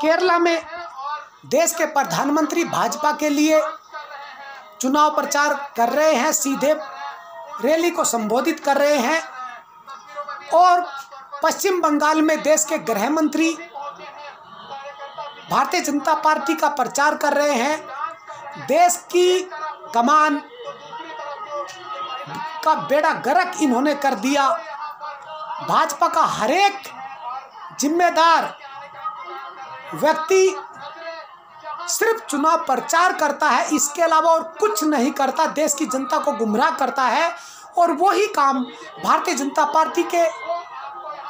केरला में देश के प्रधानमंत्री भाजपा के लिए चुनाव प्रचार कर रहे हैं, सीधे रैली को संबोधित कर रहे हैं। और पश्चिम बंगाल में देश के गृह मंत्री भारतीय जनता पार्टी का प्रचार कर रहे हैं। देश की कमान का बेड़ा गर्क इन्होंने कर दिया। भाजपा का हर एक जिम्मेदार व्यक्ति सिर्फ चुनाव प्रचार करता है, इसके अलावा और कुछ नहीं करता, देश की जनता को गुमराह करता है। और वही काम भारतीय जनता पार्टी के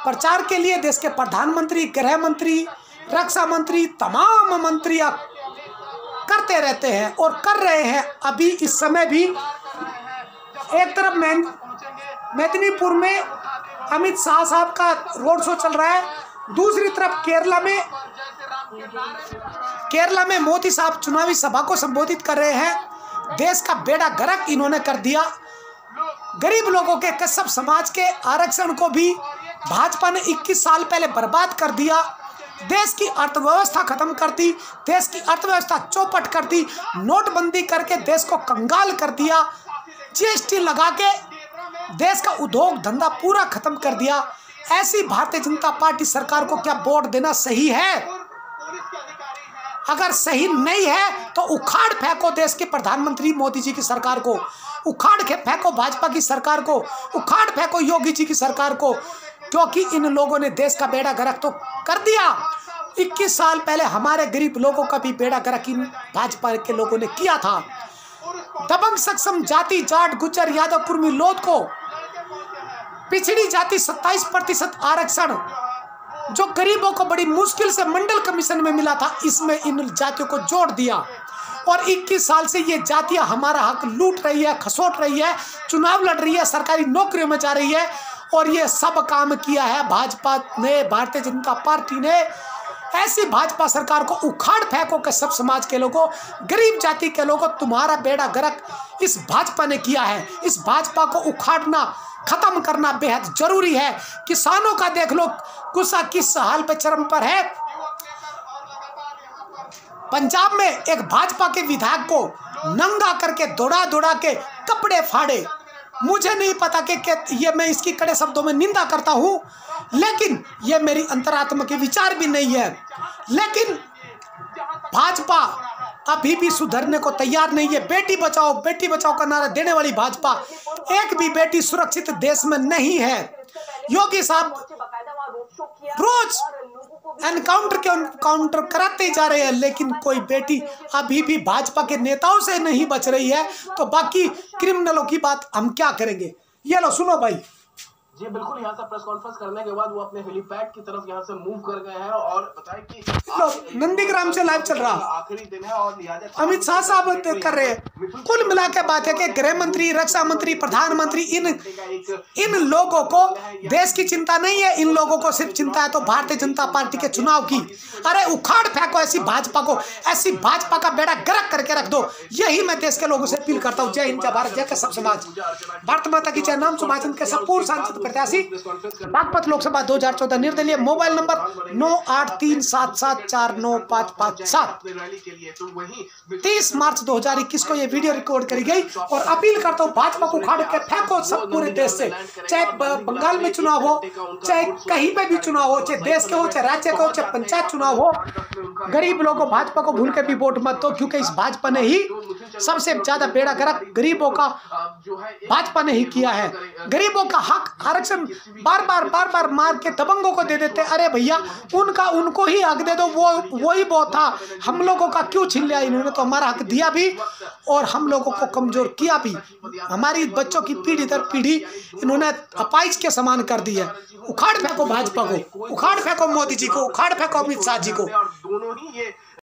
प्रचार के लिए देश के प्रधानमंत्री, गृह मंत्री, रक्षा मंत्री, तमाम मंत्रियां करते रहते हैं और कर रहे हैं। अभी इस समय भी एक तरफ मेदिनीपुर में अमित शाह साहब का रोड शो चल रहा है, दूसरी तरफ केरला में मोदी साहब चुनावी सभा को संबोधित कर रहे हैं। देश का बेड़ा गर्क इन्होंने कर दिया। गरीब लोगों के, कश्यप समाज के आरक्षण को भी भाजपा ने 21 साल पहले बर्बाद कर दिया। देश की अर्थव्यवस्था खत्म कर दी, देश की अर्थव्यवस्था चौपट कर दी, नोटबंदी करके देश को कंगाल कर दिया, जीएसटी लगा के देश का उद्योग धंधा पूरा खत्म कर दिया। ऐसी भारतीय जनता पार्टी सरकार को क्या वोट देना सही है? अगर सही नहीं है तो उखाड़ फेंको देश के प्रधानमंत्री मोदी जी की सरकार को, उखाड़ के फेंको भाजपा की सरकार को, उखाड़ फेंको योगी जी की सरकार को, क्योंकि इन लोगों ने देश का बेड़ा गर्क तो कर दिया। 21 साल पहले हमारे गरीब लोगों का भी बेड़ा गर्क इन भाजपा के लोगों ने किया था। दबंग, सक्षम जाति, जाट, गुज्जर, यादव, कुर्मी, लोध को पिछड़ी जाति 27% आरक्षण जो गरीबों को बड़ी मुश्किल से मंडल कमीशन में मिला था, इसमें इन जातियों को जोड़ दिया। और 21 साल से ये जातियां हमारा हक लूट रही है, खसोट रही है, चुनाव लड़ रही है, सरकारी नौकरियों में जा रही है। और ये सब काम किया है भाजपा ने, भारतीय जनता पार्टी ने। ऐसी भाजपा सरकार को उखाड़ फेंको के सब समाज के लोगों, गरीब जाति के लोगों, तुम्हारा बेड़ा गर्क इस भाजपा ने किया है। इस भाजपा को उखाड़ना, खत्म करना बेहद जरूरी है। किसानों का देख लो गुस्सा किस हाल पे चरम पर है। पंजाब में एक भाजपा के विधायक को नंगा करके दौड़ा दौड़ा के कपड़े फाड़े। मुझे नहीं पता कि ये मैं इसकी कड़े शब्दों में निंदा करता हूं, लेकिन ये मेरी अंतरात्मा के विचार भी नहीं है। लेकिन भाजपा अभी भी सुधरने को तैयार नहीं है। बेटी बचाओ का नारा देने वाली भाजपा, एक भी बेटी सुरक्षित देश में नहीं है। योगी साहब रोज एनकाउंटर कराते जा रहे हैं, लेकिन कोई बेटी अभी भी भाजपा के नेताओं से नहीं बच रही है। तो बाकी क्रिमिनलों की बात हम क्या करेंगे? ये लो सुनो भाई। जी बिल्कुल, यहाँ से प्रेस कॉन्फ्रेंस करने के बाद वो अपने हेलीपैड की तरफ यहाँ से मूव कर गए हैं और बताएं कि नंदीग्राम से लाइव चल रहा आखिरी दिन है और अमित शाह साहब कर रहे हैं। कुल मिला के बात है कि गृह मंत्री, रक्षा मंत्री, प्रधानमंत्री, इन लोगों को देश की चिंता नहीं है। इन लोगों को सिर्फ चिंता है तो भारतीय जनता पार्टी के चुनाव की। अरे उखाड़ फेंको ऐसी भाजपा को, ऐसी भाजपा का बेड़ा गर्क करके रख दो। यही मैं देश के लोगों से अपील करता हूँ। जय हिंद, जय भारत, जय कश्यप समाज, भारत माता की जय। नाम सुभाष चंद्र के पूर्व सांसद प्रत्याशी, बागपत लोकसभा 2014, निर्दलीय, मोबाइल नंबर 9837749557। 30 मार्च 2021 को ये वीडियो रिकॉर्ड करी गई। और अपील करता हूँ भाजपा को उखाड़ के फेंको सब पूरे देश से, चाहे बंगाल में चुनाव हो, चाहे कहीं पे भी चुनाव हो, चाहे देश के हो, चाहे राज्य के हो, चाहे पंचायत चुनाव हो। गरीब लोगों, भाजपा को भूल के भी वोट मत दो, क्योंकि इस भाजपा ने ही सबसे ज्यादा बेड़ा गर्क गरीबों का भाजपा ने ही किया है। गरीबों का हक आरक्षण बार बार मार के दबंगों को दे देते। अरे भैया, उनको ही हक दे दो, वही बहुत था। हम लोगों का क्यों छीन लिया इन्होंने? तो हमारा हक दिया भी और हम लोगों को कमजोर किया भी। हमारी बच्चों की पीढ़ी दर पीढ़ी इन्होंने अपाइज के समान कर दी है। उखाड़ फेंको भाजपा को, उखाड़ फेंको मोदी जी को, उखाड़ फेंको अमित शाह जी को। दोनों ही ये